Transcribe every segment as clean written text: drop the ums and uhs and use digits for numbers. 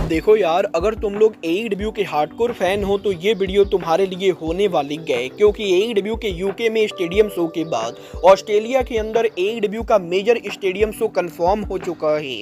देखो यार, अगर तुम लोग एईडब्ल्यू के हार्डकोर फैन हो तो ये वीडियो तुम्हारे लिए होने वाली है, क्योंकि एईडब्ल्यू के यूके में स्टेडियम शो के बाद ऑस्ट्रेलिया के अंदर एईडब्ल्यू का मेजर स्टेडियम शो कंफर्म हो चुका है।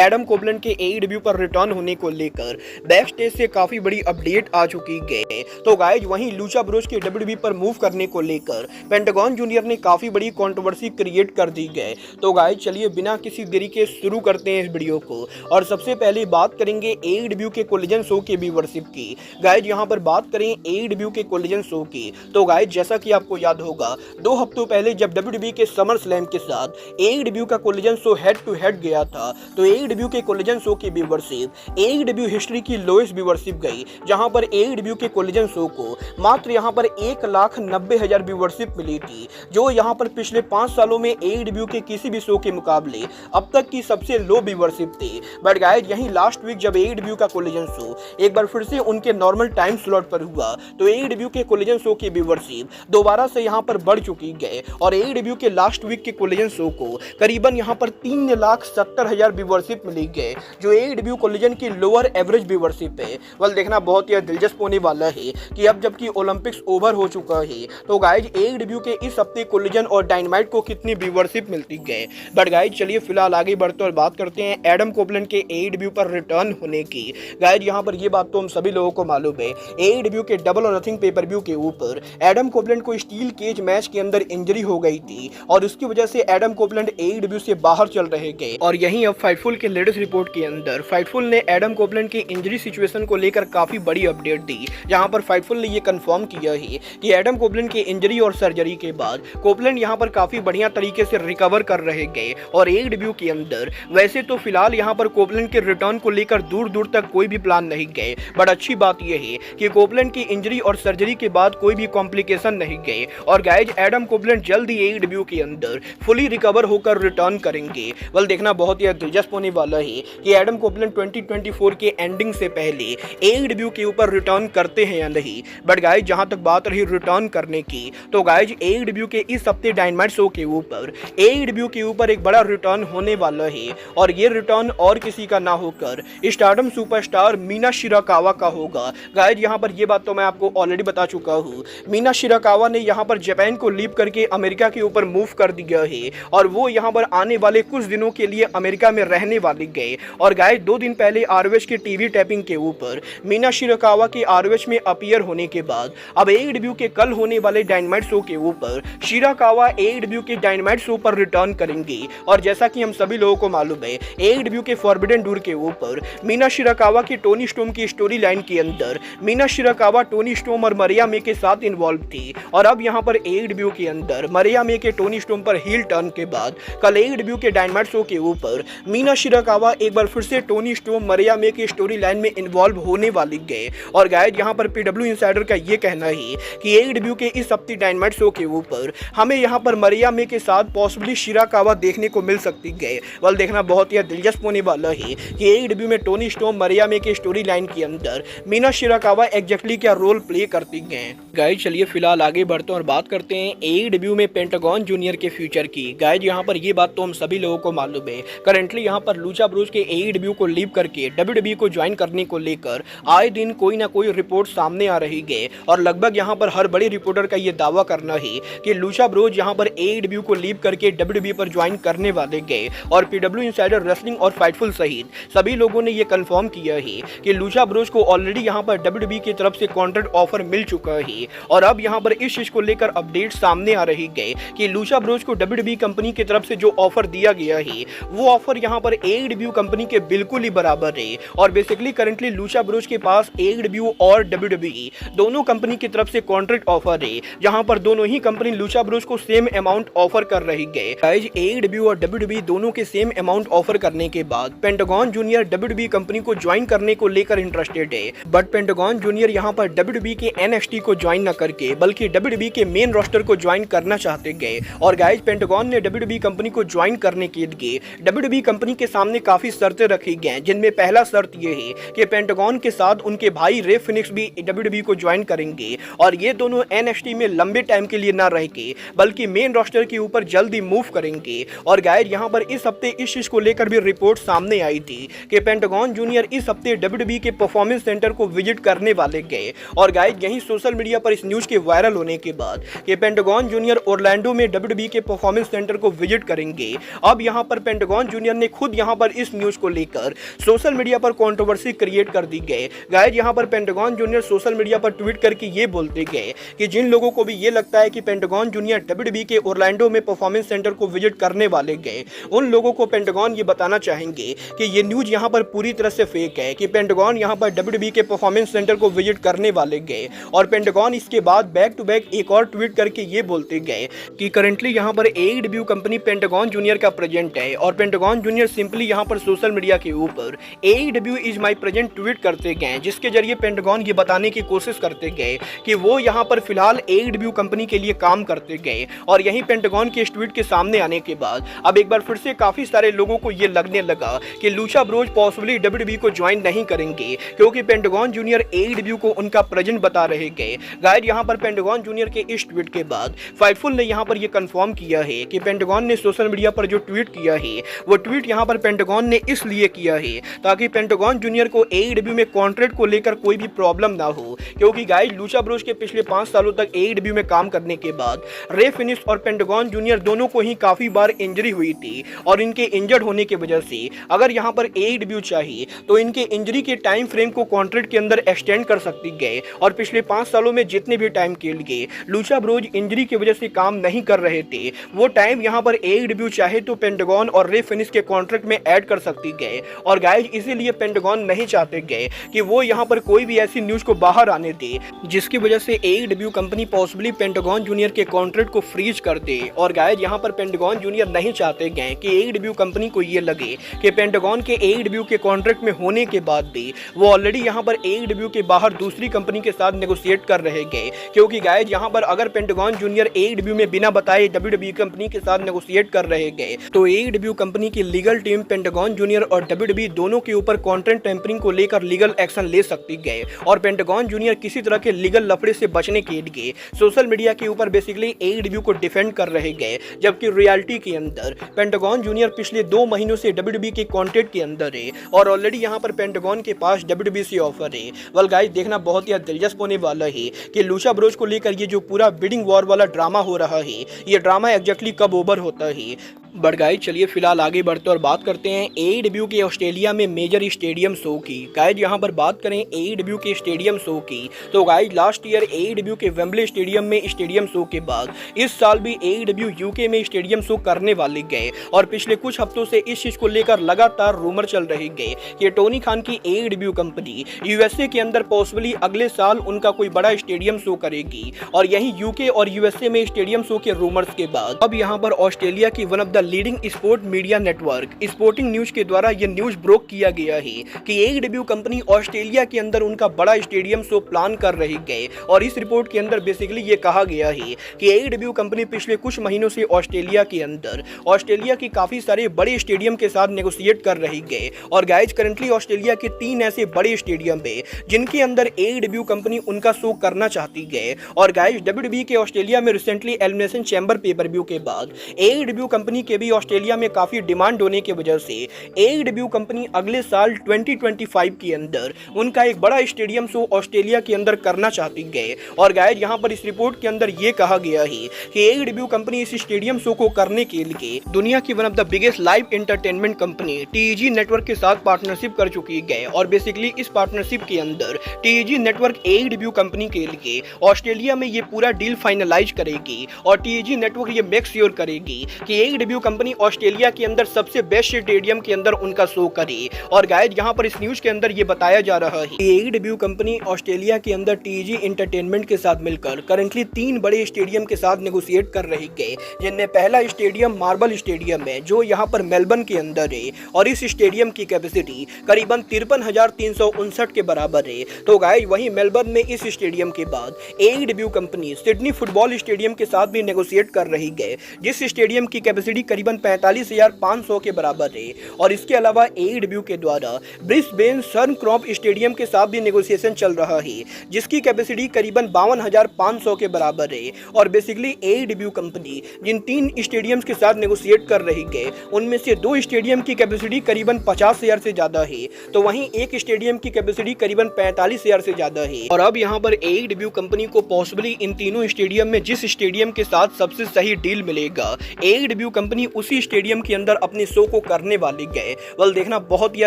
एडम कोबलन के एईडब्ल्यू पर रिटर्न होने को लेकर बैक स्टेज से काफी बड़ी अपडेट आ चुकी है। तो गाइज वहीं लूचा ब्रोज के डब्ल्यूडब्ल्यूई पर मूव करने को लेकर पेंटागन जूनियर ने काफी बड़ी कंट्रोवर्सी क्रिएट कर दी है। तो गाइज चलिए बिना किसी देरी के शुरू करते हैं इस वीडियो को, और सबसे पहले बात करेंगे एईडब्ल्यू के कोलिजन शो के व्यूअरशिप की। गाइज यहां पर बात करें एईडब्ल्यू के कोलिजन शो की, तो गाइज जैसा कि आपको याद होगा 2 हफ्तों पहले जब डब्ल्यूडब्ल्यूई के समर स्लैम के साथ एईडब्ल्यू का collision show head to head गया था, तो एईडब्ल्यू के कोलिजन शो की व्यूअरशिप एईडब्ल्यू हिस्ट्री की लोएस्ट व्यूअरशिप गई, जहां पर एईडब्ल्यू के कोलिजन शो को मात्र यहां पर 1,90,000 व्यूअरशिप मिली थी, जो यहां पर पिछले 5 सालों में एईडब्ल्यू के किसी भी शो के मुकाबले अब तक की सबसे लो व्यूअरशिप थी। बट गाइज यहीं लास्ट वीक जब एईडब्ल्यू का कोलिजन शो एक बार फिर से उनके नॉर्मल टाइम स्लॉट पर हुआ, तो एईडब्ल्यू के कोलिजन शो की व्यूअरशिप दोबारा से यहां पर बढ़ चुकी है, और एईडब्ल्यू के लास्ट वीक के कोलिजन शो को करीबन यहां पर 3,70,000 व्यूअरशिप मिली है, जो एईडब्ल्यू कोलिजन की लोअर एवरेज व्यूअरशिप है। वेल देखना बहुत ही दिलचस्प होने वाला है कि अब जबकि ओलंपिक्स ओवर हो चुका है, तो गाइज एईडब्ल्यू के इस हफ्ते कोलिजन और डायनामाइट को कितनी व्यूअरशिप मिलती है। बट गाइज चलिए फिलहाल आगे बढ़ते और बात करते हैं एडम कोबलन के एईडब्ल्यू पर रिटर्न होने की। गाइज यहां पर ये बात तो हम सभी लोगों को मालूम है, एईडब्ल्यू के डबल और नथिंग पेपर व्यू के ऊपर एडम कोबलन को स्टील केज मैच के अंदर इंजरी हो गई थी, और उसकी वजह से एडम कोबलन एईडब्ल्यू से बाहर चल रहे गए। और यहीं अब फाइटफुल के लेटेस्ट रिपोर्ट के अंदर फाइटफुल ने एडम कोबलन की इंजरी सिचुएशन को लेकर काफी बड़ी अपडेट दी, जहां पर फाइटफुल ने ये कंफर्म किया है कि एडम कोबलन की इंजरी और सर्जरी के बाद कोबलन यहां पर काफी बढ़िया तरीके से रिकवर कर रहे गए। और एईडब्ल्यू के अंदर वैसे तो फिलहाल यहां पर कोबलन के रिटर्न को लेकर दूर दूर तक कोई भी प्लान नहीं गए, बट अच्छी बात यह है कि कोबलन की इंजरी और सर्जरी के बाद कोई भी कॉम्प्लिकेशन नहीं गए, और गाइज एडम कोबलन जल्द ही एईडब्ल्यू के अंदर फुली रिकवर होकर रिटर्न करेंगे। वेल देखना बहुत ही दिलचस्प होने वाला है कि एडम कोबलन 2024 के एंडिंग से पहले एईडब्ल्यू के ऊपर रिटर्न करते हैं या नहीं। बट गाइज जहां तक बात रही रिटर्न करने की, तो गाइज एईडब्ल्यू के इस हफ्ते डायनामाइट शो के ऊपर एईडब्ल्यू के ऊपर एक बड़ा रिटर्न होने वाला है, और ये रिटर्न और किसी का ना होकर स्टारडम सुपरस्टार मीना शिराकावा का होगा। गाइज यहां पर ये बात तो मैं आपको ऑलरेडी बता चुका हूं, मीना शिराकावा ने यहां पर जापान को लीव करके अमेरिका के ऊपर मूव कर दिया है, और वो यहां पर आने वाले कुछ दिनों के लिए अमेरिका में रहने वाली गए। और गाइज 2 दिन पहले आरओएच के टीवी टैपिंग के ऊपर मीना शिराकावा के आरओएच में अपीयर होने के बाद अब एईडब्ल्यू के कल होने वाले डायनामाइट शो के ऊपर शिराकावा एईडब्ल्यू के डायनामाइट शो पर रिटर्न करेंगे। और जैसा कि हम सभी लोगों को मालूम है, एईडब्ल्यू के फॉरबिडन डोर के ऊपर मीना शिराकावा की टोनी स्टॉर्म की स्टोरी लाइन के अंदर मीना शिराकावा टोनी स्टॉर्म और मरिया मे के साथ इन्वॉल्व थी, और अब यहां पर एईडब्ल्यू के अंदर मरिया मे के टोनी स्टॉर्म पर हील टर्न के बाद कल एईडब्ल्यू के डायनामाइट शो के ऊपर मीना शिराकावा एक बार फिर से टोनी स्टॉर्म मरिया मे की स्टोरी लाइन में इन्वॉल्व होने वाली है। और गाइज यहां पर पीडब्ल्यू इनसाइडर का ये कहना है कि एईडब्ल्यू के इस हफ्ते डायनामाइट शो के ऊपर हमें यहां पर मरिया मे के साथ पॉसिबली शिराकावा देखने को मिल सकती है। वाल देखना बहुत ही दिलचस्प होने वाला है कि एईडब्ल्यू में टोनी स्टॉर्म मरिया मे के स्टोरी लाइन के अंदर मीना शिराकावा एग्जैक्टली क्या रोल प्ले करती हैं। गाइज चलिए फिलहाल आगे बढ़ते हैं और बात करते हैं एईडब्ल्यू में पेंटागन जूनियर के फ्यूचर की। गाइज यहां पर ये बात तो हम सभी लोगों को मालूम है, करंटली यहां पर लूचा ब्रोज के एईडब्ल्यू को लीव करके डब्ल्यूडब्ल्यूई को ज्वाइन करने को लेकर आए दिन कोई ना कोई रिपोर्ट सामने आ रही है, और लगभग यहां पर हर बड़ी रिपोर्टर का ये दावा करना है कि लूचा ब्रोज यहां पर एईडब्ल्यू को लीव करके डब्ल्यूडब्ल्यूई पर ज्वाइन करने वाले गए। और पीडब्ल्यू इनसाइडर रेसलिंग और फाइटफुल सहित सभी लोगों ने यह कंफर्म किया है कि लूचा ब्रोज को ऑलरेडी यहां पर डब्ल्यूडब्ल्यूई की तरफ से कॉन्ट्रैक्ट ऑफर मिल चुका है, और अब यहां पर इस चीज को लेकर अपडेट सामने आ रही है कि लूचा ब्रोज को डब्ल्यूडब्ल्यूई कंपनी की तरफ से जो ऑफर दिया गया है, वो ऑफर यहां पर एईडब्ल्यू कंपनी के बिल्कुल ही बराबर है। और बेसिकली करंटली लूचा ब्रोज के पास एईडब्ल्यू और डब्ल्यूडब्ल्यूई दोनों कंपनी की तरफ से कॉन्ट्रैक्ट ऑफर है, जहां पर दोनों ही कंपनी लूचा ब्रोज को सेम अमाउंट ऑफर कर रही है। गाइस एईडब्ल्यू और डब्ल्यूडब्ल्यूई दोनों के सेम अमाउंट ऑफर करने के बाद पेंटागन जूनियर डब्ल्यूडब्ल्यूई कंपनी को ज्वाइन करने को लेकर इंटरेस्टेड है, बट पेंटागन जूनियर यहां पर डब्ल्यूडब्ल्यूई के एनएक्सटी को ज्वाइन न करके बल्कि डब्ल्यूडब्ल्यूई के मेन रोस्टर को ज्वाइन करना चाहते गए। और गाइस पेंटागन ने डब्ल्यूडब्ल्यूई कंपनी को ज्वाइन करने के लिए डब्ल्यूडब्ल्यूई कंपनी के सामने काफी शर्तें रखी गई, जिनमें पहला शर्त यह है कि पेंटागन के साथ उनके भाई रे फिनिक्स भी डब्ल्यूडब्ल्यूई को ज्वाइन करेंगे, और ये दोनों एनएक्सटी में लंबे टाइम के लिए न रहेंगे बल्कि मेन रोस्टर के ऊपर जल्दी मूव करेंगे। और गाइस यहां पर इस हफ्ते इस चीज को लेकर भी रिपोर्ट सामने आई थी कि पेंटागन जूनियर जूनियर इस हफ्ते WWE के परफॉर्मेंस सेंटर को विजिट करने वाले गए। और गाइस यहीं सोशल मीडिया पर इस न्यूज के वायरल होने के बाद कि पेंटागन जूनियर ओरलैंडो में WWE के परफॉर्मेंस सेंटर को विजिट करेंगे, अब यहां पर पेंटागन जूनियर ने खुद यहां पर इस न्यूज को लेकर सोशल मीडिया पर कंट्रोवर्सी क्रिएट कर दी गई। गाइस यहां पर पेंटागन जूनियर सोशल मीडिया पर ट्वीट करके ये बोलते गए कि जिन लोगों को भी ये लगता है कि पेंटागन जूनियर WWE के ओरलैंडो में परफॉर्मेंस सेंटर को विजिट करने वाले गए, उन लोगों को पेंटागन ये बताना चाहेंगे कि ये न्यूज यहां पर पूरी तरह से फेक है कि पेंटागन यहां पर WWE के परफॉर्मेंस सेंटर को विजिट करने वाले गए। और पेंटागन इसके बाद बैक टू बैक एक और ट्वीट करके ये बोलते गए कि करंटली यहां पर AEW कंपनी पेंटागन जूनियर का प्रेजेंट है। और पेंटागन जूनियर सिंपली यहां पर सोशल मीडिया के ऊपर AEW is my present tweet करते गए, जिसके जरिए पेंटागन ये बताने की कोशिश करते गए कि वो यहां पर फिलहाल AEW कंपनी के लिए काम करते गए। और यहीं पेंटागन के इस ट्वीट के सामने आने के बाद अब एक बार फिर से काफी सारे लोगों को ये लगने लगा कि लूचा ब्रोज पॉसिबली WWE को ज्वाइन नहीं करेंगे, क्योंकि पेंटागन जूनियर AEW को उनका प्रेजेंट बता रहे गए। गाइस यहां पर पेंटागन जूनियर के इस ट्वीट के बाद फाइटफुल ने यहां पर यह कंफर्म किया है कि पेंटागन ने सोशल मीडिया पर जो ट्वीट किया है वो ट्वीट यहां पर पेंटागन ने इसलिए किया है ताकि पेंटागन जूनियर को AEW में कॉन्ट्रैक्ट को लेकर कोई भी प्रॉब्लम ना हो। क्योंकि गाइस लूचा ब्रोज के पिछले 5 सालों तक AEW में काम करने के बाद रे फिनिश और पेंटागन जूनियर दोनों को ही काफी बार इंजरी हुई थी, और इनके इंजर्ड होने की वजह से अगर यहां पर AEW चाहिए तो इनके इंजरी के टाइम फ्रेम को कॉन्ट्रैक्ट के अंदर एक्सटेंड कर सकती गए। और पिछले 5 सालों में जितने भी टाइम के लिए लूचा ब्रोज इंजरी की वजह से काम नहीं कर रहे थे, वो टाइम यहां पर AEW चाहे तो पेंटागन और रे फिनिश के कॉन्ट्रैक्ट में ऐड कर सकती गए। और गाइस इसीलिए पेंटागन नहीं चाहते गए कि वो यहां पर कोई भी ऐसी न्यूज को बाहर आने दे जिसकी वजह से AEW company possibly pentagon junior के कॉन्ट्रैक्ट को फ्रीज कर दे। और गाइस यहां पर पेंटागन जूनियर नहीं चाहते गए कि AEW कंपनी को ये लगे कि पेंटागन के AEW के कॉन्ट्रैक्ट में होने के बाद भी वो ऑलरेडी यहां पर AEW के बाहर दूसरी कंपनी के साथ नेगोशिएट कर रहे गए। क्योंकि गाइस यहां पर अगर पेंटागन जूनियर AEW में बिना बताए WWE कंपनी के साथ नेगोशिएट कर रहे गए तो AEW कंपनी की लीगल टीम पेंटागन जूनियर और WWE दोनों के ऊपर कॉन्ट्रैक्ट टेम्परिंग को लेकर लीगल एक्शन ले सकती गए। और पेंटागन जूनियर किसी तरह के लीगल लफड़े से बचने के लिए सोशल मीडिया के ऊपर बेसिकली AEW को डिफेंड कर रहे गए, जबकि रियलिटी के अंदर पेंटागन जूनियर पिछले 2 महीनों से WWE के कॉन्ट्रैक्ट के अंदर है और ऑलरेडी यहां पर पेंटागन के पास WWE से ऑफर है। वेल गाइस देखना बहुत ही दिलचस्प होने वाला है कि लूचा ब्रोज को लेकर ये जो पूरा बिडिंग वॉर वाला ड्रामा हो रहा है, ये ड्रामा एग्जैक्टली कब ओवर होता है। बट गाइस चलिए फिलहाल आगे बढ़ते और बात करते हैं AEW के ऑस्ट्रेलिया में मेजर स्टेडियम शो की। गाइस यहाँ पर बात करें AEW के स्टेडियम शो की तो गाइस लास्ट ईयर AEW के वेम्बले स्टेडियम में स्टेडियम शो के बाद इस साल भी AEW UK में स्टेडियम शो करने वाले गए। और पिछले कुछ हफ्तों से इस चीज को लेकर लगातार रूमर चल रहे गए कि टोनी खान की AEW कंपनी USA के अंदर पॉसिबली अगले साल उनका कोई बड़ा स्टेडियम शो करेगी। और यही UK और USA में स्टेडियम शो के रूमर्स के बाद अब यहाँ पर ऑस्ट्रेलिया की one of the leading sport media network sporting news के द्वारा यह न्यूज ब्रोक किया गया है कि AEW कंपनी ऑस्ट्रेलिया के अंदर उनका बड़ा स्टेडियम शो प्लान कर रही गए। और इस रिपोर्ट के अंदर बेसिकली ये कहा गया है कि AEW कंपनी पिछले कुछ महीनों से ऑस्ट्रेलिया के अंदर ऑस्ट्रेलिया की काफी सारे बड़े स्टेडियम के साथ नेगोशिएट कर रही गए। और गाइज करंटली ऑस्ट्रेलिया के 3 ऐसे बड़े स्टेडियम है जिनके अंदर AEW कंपनी उनका शो करना चाहती गए। और गाइज WWE के ऑस्ट्रेलिया में recently elimination chamber pay per view के बाद AEW कंपनी के भी ऑस्ट्रेलिया में काफी डिमांड होने की वजह से AEW कंपनी अगले साल 2025 के अंदर उनका एक बड़ा स्टेडियम शो ऑस्ट्रेलिया के अंदर करना चाहती गए। और गाइज यहाँ पर इस रिपोर्ट के अंदर ये कहा गया है कि AEW कंपनी इस स्टेडियम शो को करने के लिए दुनिया की one of the biggest live entertainment company TEG network के साथ पार्टनरशिप कर चुकी है। और बेसिकली इस पार्टनरशिप के अंदर TEG नेटवर्क AEW कंपनी के लिए ऑस्ट्रेलिया में ये पूरा डील फाइनलाइज करेगी। और TEG नेटवर्क ये मेक श्योर करेगी कि AEW कंपनी ऑस्ट्रेलिया के अंदर सबसे बेस्ट स्टेडियम के अंदर उनका शो करे। और गाइज यहाँ पर इस न्यूज के अंदर ये बताया जा रहा है कि AEW कंपनी ऑस्ट्रेलिया के अंदर TEG एंटरटेनमेंट के साथ मिलकर करंटली 3 बड़े स्टेडियम के साथ नेगोशिएट कर रही है, जिनमें पहला स्टेडियम मार्बल स्टेडियम है जो यहाँ पर मेलबर्न के अंदर है। और इस स्टेडियम की कैपेसिटी करीबन 53,359 के बराबर है। तो गाइज वहीं मेलबर्न में इस स्टेडियम के बाद AEW company Sydney football stadium के साथ भी नेगोशिएट कर रही है, जिस स्टेडियम की कैपेसिटी करीबन 45,500 के बराबर है। और इसके अलावा AEW के द्वारा ब्रिस्बेन सनक्रॉप स्टेडियम के साथ भी नेगोशिएशन चल रहा है, जिसकी कैपेसिटी करीबन 52,500 के बराबर है। और बेसिकली AEW कंपनी जिन 3 स्टेडियम्स के साथ नेगोशिएट कर रही है, उनमें से 2 स्टेडियम की कैपेसिटी करीबन 50,000 से ज़्यादा है, तो वहीं एक स्टेडियम की कैपेसिटी करीबन 45,000 से ज़्यादा है। और अब यहाँ पर AEW कंपनी को पॉसिबली इन तीनों स्टेडियम में जिस स्टेडियम के साथ सबसे सही डील मिलेगा, AEW कंपनी उसी स्टेडियम के अंदर अपने शो को करने वाली है। वेल, देखना बहुत ही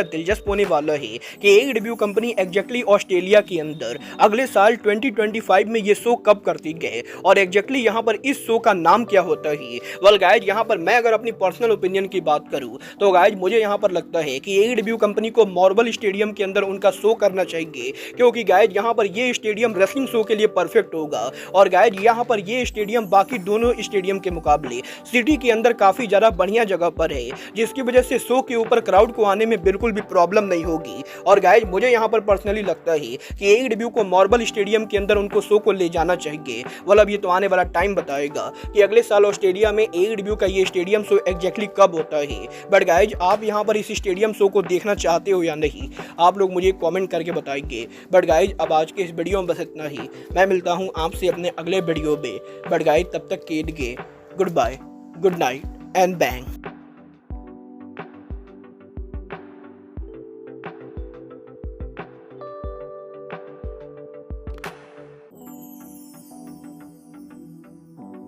दिलचस्प होने वाला है कि AEW कंपनी एग्जैक्टली ऑस्ट्रेलिया के अंदर अगले साल 2025 में ये शो कब करती है और एग्जैक्टली यहाँ पर इस शो का नाम क्या होता है। वेल गाइज, यहाँ पर मैं अगर अपनी पर्सनल ओपिनियन की बात करूँ तो गाइज मुझे यहाँ पर लगता है कि AEW कंपनी को मार्बल स्टेडियम के अंदर उनका शो करना चाहिए, क्योंकि गाइज यहाँ पर ये स्टेडियम रेसलिंग शो के लिए परफेक्ट होगा। और गाइज यहाँ पर ये स्टेडियम बाकी दोनों स्टेडियम के मुकाबले सिटी के अंदर काफी ज्यादा बढ़िया जगह पर है, जिसकी वजह से शो के ऊपर क्राउड को आने में बिल्कुल भी प्रॉब्लम नहीं होगी। और गाइज मुझे यहाँ पर पर्सनली लगता है कि AEW को मार्बल स्टेडियम के अंदर उनको शो को ले जाना चाहिए। वाला अब ये तो आने वाला टाइम बताएगा कि अगले साल ऑस्ट्रेलिया में AEW का ये स्टेडियम शो एग्जैक्टली कब होता है। बट गाइज, आप यहाँ पर इस स्टेडियम शो को देखना चाहते हो या नहीं, आप लोग मुझे कमेंट करके बताएंगे। बट गाइज, अब आज के इस वीडियो में बस इतना ही। मैं मिलता हूँ आपसे अपने अगले वीडियो में। बट गाइज, तब तक के लिए goodbye, good night and bang.